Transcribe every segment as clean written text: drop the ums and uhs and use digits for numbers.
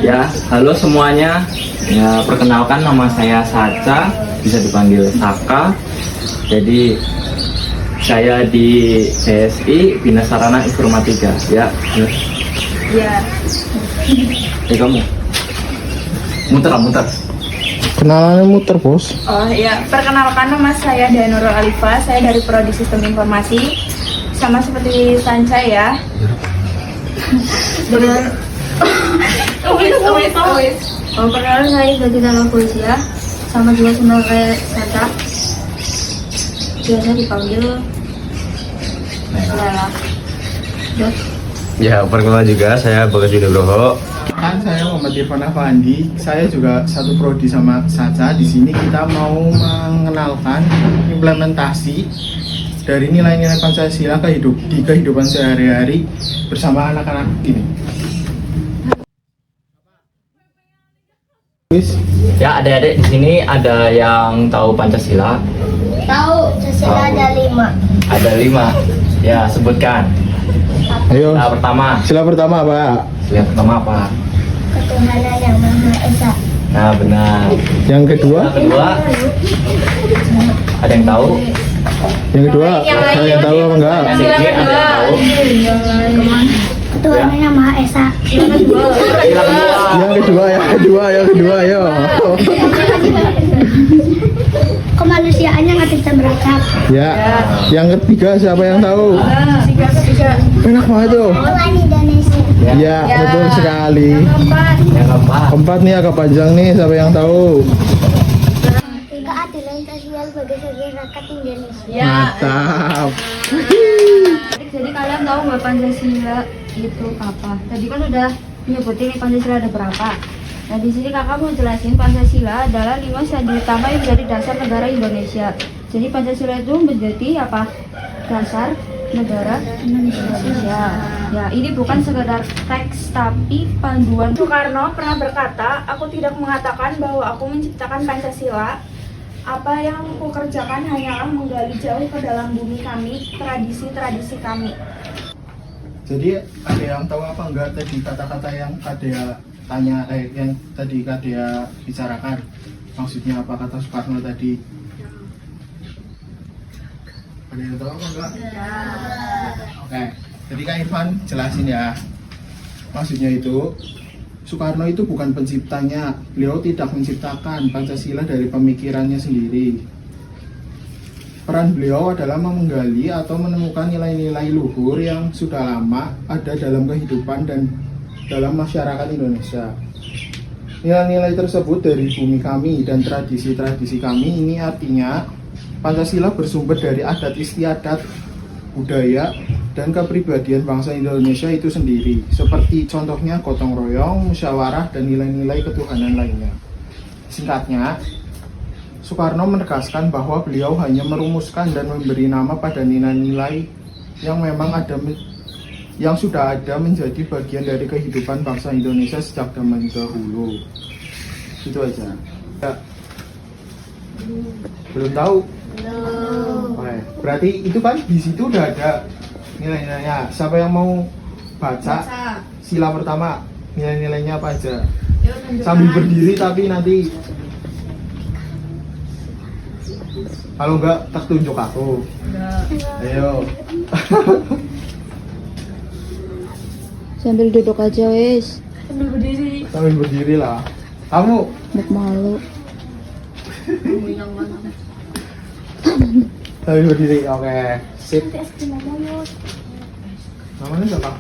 Ya, halo semuanya. Ya, perkenalkan nama saya Saca, bisa dipanggil Saka. Jadi saya di CSI Bina Sarana Informatika. Ya. Ya. Kamu. Muter. Kenalannya muter, Bos. Oh ya, perkenalkan nama saya Danurul Alifa, saya dari Prodi Sistem Informasi. Sama seperti Sanca ya. Dengan perkenalkan saya sebagai nama Polisia, sama juga sebagai Sanca. Biasa dipanggil Lela. Ya, perkenalkan juga saya Bagas Nugroho. Kan saya Muhammad Irfan Afandi. Saya juga satu prodi sama Saca. Di sini kita mau mengenalkan implementasi dari nilai-nilai Pancasila di kehidupan sehari-hari bersama anak-anak ini. Ya, adik-adik di sini ada yang tahu Pancasila? Tahu, Pancasila ada 5. Ada 5. Ya, sebutkan. Ayo. Sila pertama, Pak. Sila pertama apa? Ketuhanan yang Maha Esa. Nah, benar. Yang kedua? Yang kedua? Ada yang tahu? Yang kedua? Ada yang tahu apa enggak? Yang kedua ada yang tahu? Ketuhanan yang Maha Esa. Sila kedua. Yang kedua, ayo. Kemanusiaan yang adil dan beradab. Ya. Yang ketiga siapa yang tahu? Ketiga. Enak banget tuh. Orang Indonesia. Ya, betul sekali. Yang keempat. Keempat nih agak panjang nih, siapa yang tahu? Keadilan sosial bagi seluruh rakyat Indonesia. Mantap. Jadi kalian tahu nggak Pancasila itu apa? Tadi kan udah nyebutin nih Pancasila ada berapa. Nah di sini kakak mau jelasin Pancasila adalah 5 syarat utama yang menjadi dasar negara Indonesia. Jadi Pancasila itu menjadi apa? Dasar negara Indonesia. Ya ini bukan sekedar teks tapi panduan. Soekarno pernah berkata, aku tidak mengatakan bahwa aku menciptakan Pancasila. Apa yang aku kerjakan hanyalah menggali jauh ke dalam bumi kami, tradisi-tradisi kami. Jadi ada yang tahu apa enggak tadi kata-kata yang Kadea tanya, yang tadi Kadea bicarakan? Maksudnya apa kata Soekarno tadi? Ada yang tahu apa enggak? Oke, jadi Kak Irfan jelasin ya. Maksudnya itu Soekarno itu bukan penciptanya, beliau tidak menciptakan Pancasila dari pemikirannya sendiri. Peran beliau adalah menggali atau menemukan nilai-nilai luhur yang sudah lama ada dalam kehidupan dan dalam masyarakat Indonesia. Nilai-nilai tersebut dari bumi kami dan tradisi-tradisi kami, ini artinya Pancasila bersumber dari adat istiadat, budaya, dan kepribadian bangsa Indonesia itu sendiri, seperti contohnya gotong royong, musyawarah, dan nilai-nilai ketuhanan lainnya. Singkatnya, Soekarno menegaskan bahwa beliau hanya merumuskan dan memberi nama pada nilai-nilai yang memang yang sudah ada menjadi bagian dari kehidupan bangsa Indonesia sejak zaman dahulu. Itu aja. Ya. Belum tahu? Belum. Oke, berarti itu kan di situ udah ada nilai-nilainya. Siapa yang mau baca sila pertama, nilai-nilainya apa aja? Sambil berdiri tapi nanti kalau enggak tak tunjuk aku. Ayo. Sambil duduk aja wes. Sambil berdiri lah. Kamu Malu. sambil berdiri. Oke. Sip. Namanya siapa?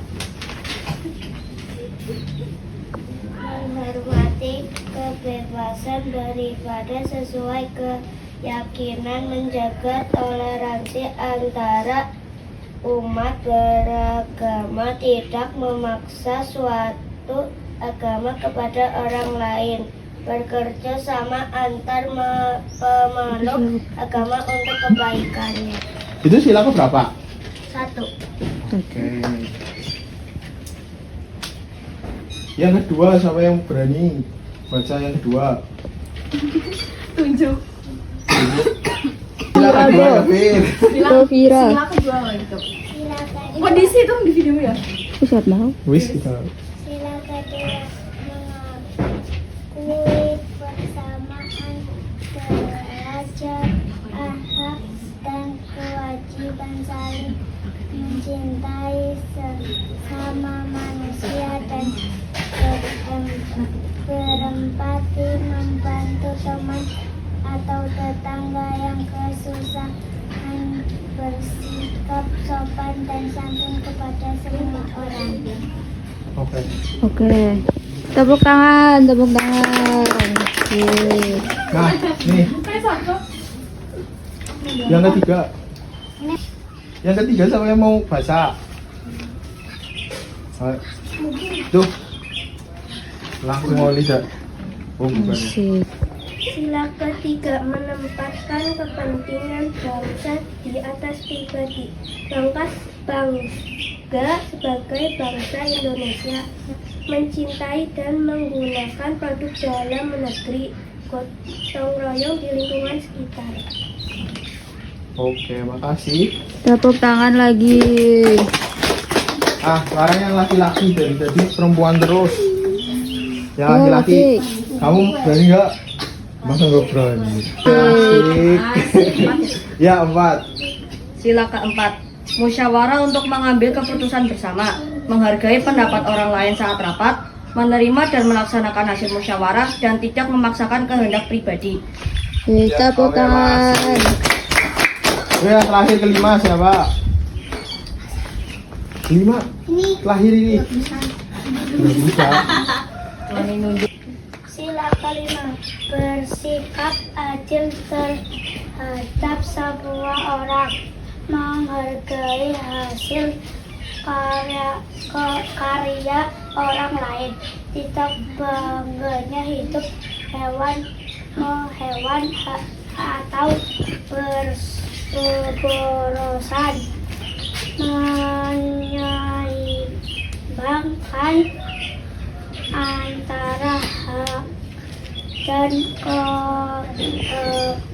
Menghormati kebebasan beribadah sesuai keyakinan, menjaga toleransi antara umat beragama, tidak memaksa suatu agama kepada orang lain, bekerja sama antar pemeluk agama untuk kebaikannya. Itu sila ke berapa? 1. Oke. Yang kedua, siapa yang berani baca yang kedua? Tunjuk. Sila kedua, Gavin. Rovira. Sila kedua loh itu. Sila kedua, Kondisi itu di video ya. Pusat mau. Wis kita. sila kedua mengakui persamaan derajat hak dan kewajiban saling mencintai sesama manusia dan berempati membantu teman atau tetangga yang kesusahan, bersikap sopan dan santun kepada semua orang. Oke. Oke. Tepuk tangan, tepuk tangan. Yeay. Nah, nih. Yang ketiga. Yang ketiga siapa yang mau baca? Tuh. Langsung mau lihat. Oh, bukan. Asik. Sila ketiga menempatkan kepentingan bangsa di atas pribadi. Bangga sebagai bangsa Indonesia, mencintai dan menggunakan produk dalam negeri, gotong royong di lingkungan sekitar. Oke, makasih. Tepuk tangan lagi. Sekarang yang laki-laki jadi perempuan terus. Yang Oh, laki-laki, laki. kamu berani nggak? Masa nggak berani? Asik. Ya, 4. Sila keempat, musyawarah untuk mengambil keputusan bersama, menghargai pendapat orang lain saat rapat, menerima dan melaksanakan hasil musyawarah, dan tidak memaksakan kehendak pribadi. Yeay, tepuk oke, tangan. Yang terakhir kelima siapa? 5. Terakhir ini. Nggak bisa. Sila kelima, bersikap adil terhadap semua orang, menghargai hasil karya orang lain, tidak bangganya hidup hewan atau berborosan, menyeimbangkan antara hak dan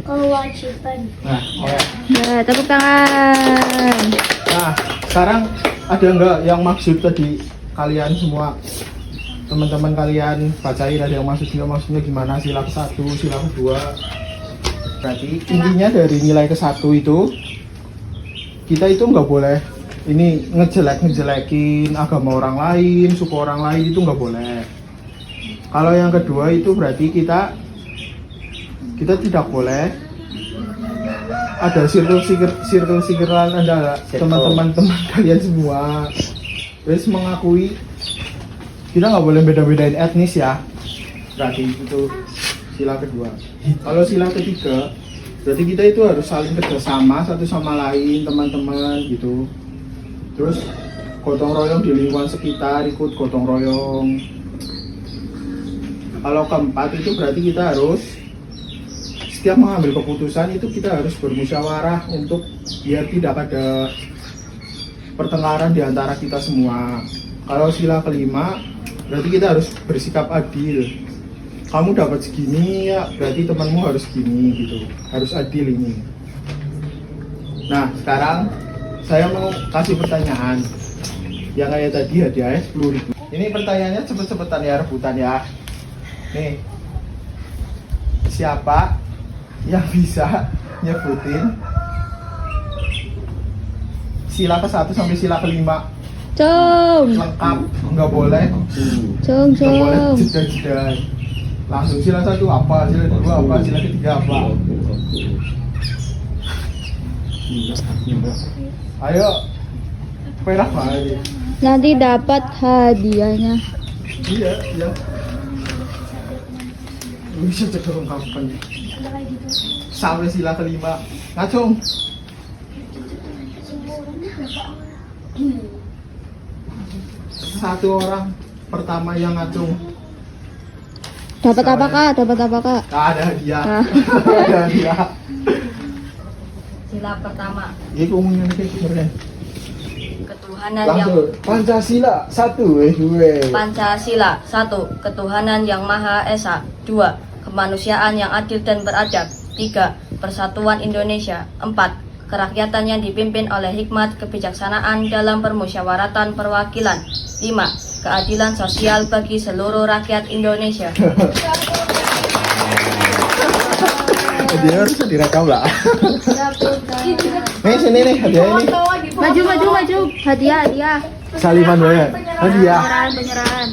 kewajiban. Nah, oke. Nah, tepuk tangan. Nah, sekarang ada nggak yang maksud tadi kalian semua? Teman-teman kalian bacain, ada yang maksudnya gimana? Sila ke-1, sila kedua. Berarti intinya dari nilai ke-1 itu kita itu nggak boleh ini ngejelekin agama orang lain, suku orang lain, itu nggak boleh. Kalau yang kedua itu berarti kita tidak boleh ada circle-circlean ada teman-teman kalian semua. Terus mengakui kita nggak boleh beda-bedain etnis ya. Berarti itu sila kedua. Kalau sila ketiga berarti kita itu harus saling kerjasama satu sama lain, teman-teman gitu. Terus gotong royong di lingkungan sekitar, ikut gotong royong. Kalau keempat itu berarti kita harus setiap mengambil keputusan itu kita harus bermusyawarah untuk biar tidak ada pertengkaran di antara kita semua. Kalau sila kelima berarti kita harus bersikap adil. Kamu dapat segini ya berarti temanmu harus segini gitu. Harus adil ini. Nah, sekarang saya mau kasih pertanyaan yang kayak tadi hadiahnya 10.000. Ini pertanyaannya cepet-cepetan ya, rebutan ya. Nih, siapa yang bisa nyebutin sila ke-1 sampai sila ke-5 Cung. lengkap, nggak boleh Cung, cung. jeda-jeda. Langsung sila 1 apa, sila 2 apa, sila ketiga apa. Ayo, perak banget. Nanti dapat hadiahnya. Iya, iya. Bisa cek kelengkapan sampai sila kelima. Ngacung. Satu orang pertama yang ngacung. Dapat apa kak? Dapat apa kak? Ada hadiah. Ah. Ada hadiah. Sila pertama, Ini ngomongin ini kemarin. ketuhanan yang Langsung. Pancasila 1, Pancasila 1. Ketuhanan yang Maha Esa 2. Kemanusiaan yang adil dan beradab 3. Persatuan Indonesia 4. Kerakyatan yang dipimpin oleh hikmat kebijaksanaan dalam permusyawaratan perwakilan 5. Keadilan sosial bagi seluruh rakyat Indonesia. Hadiah harus direkam lah. Nih sini nih hadiah ini. Maju maju maju. Hadiah hadiah. Saliman banyak. Hadiah. Penyerahan.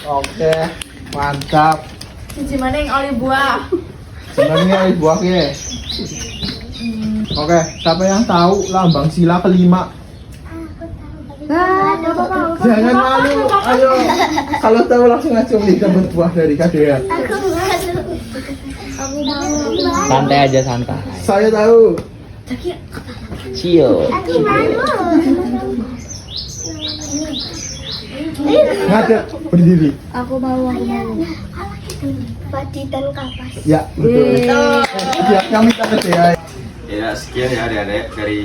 Oke, mantap. Cici oli buah. Sebenarnya ini buahnya. Oke, siapa yang tahu lambang sila kelima? Jangan malu, ayo. Kalau tahu langsung acung nih dapat buah dari Kadea. Santai aja, santai. Saya tahu. Cio. Ngadep berdiri. Aku mau. Padi dan kapas. Ya, betul. Ya, kami tak Kadea. Ya sekian ya adik-adik dari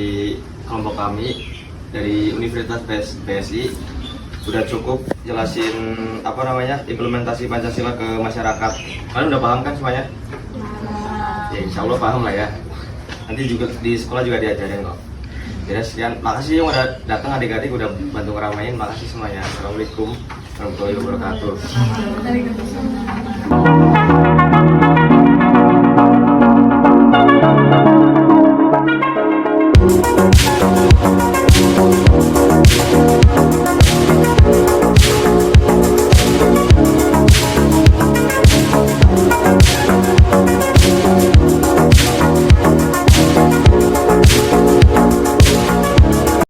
kelompok kami dari Universitas PSI. Udah cukup jelasin apa namanya implementasi Pancasila ke masyarakat. Kalian udah paham kan semuanya? Ya insya Allah paham lah ya. Nanti juga di sekolah juga diajarin kok. Jadi sekian, makasih yang udah datang adik-adik udah bantu ngeramein. Makasih semuanya. Assalamualaikum warahmatullahi wabarakatuh.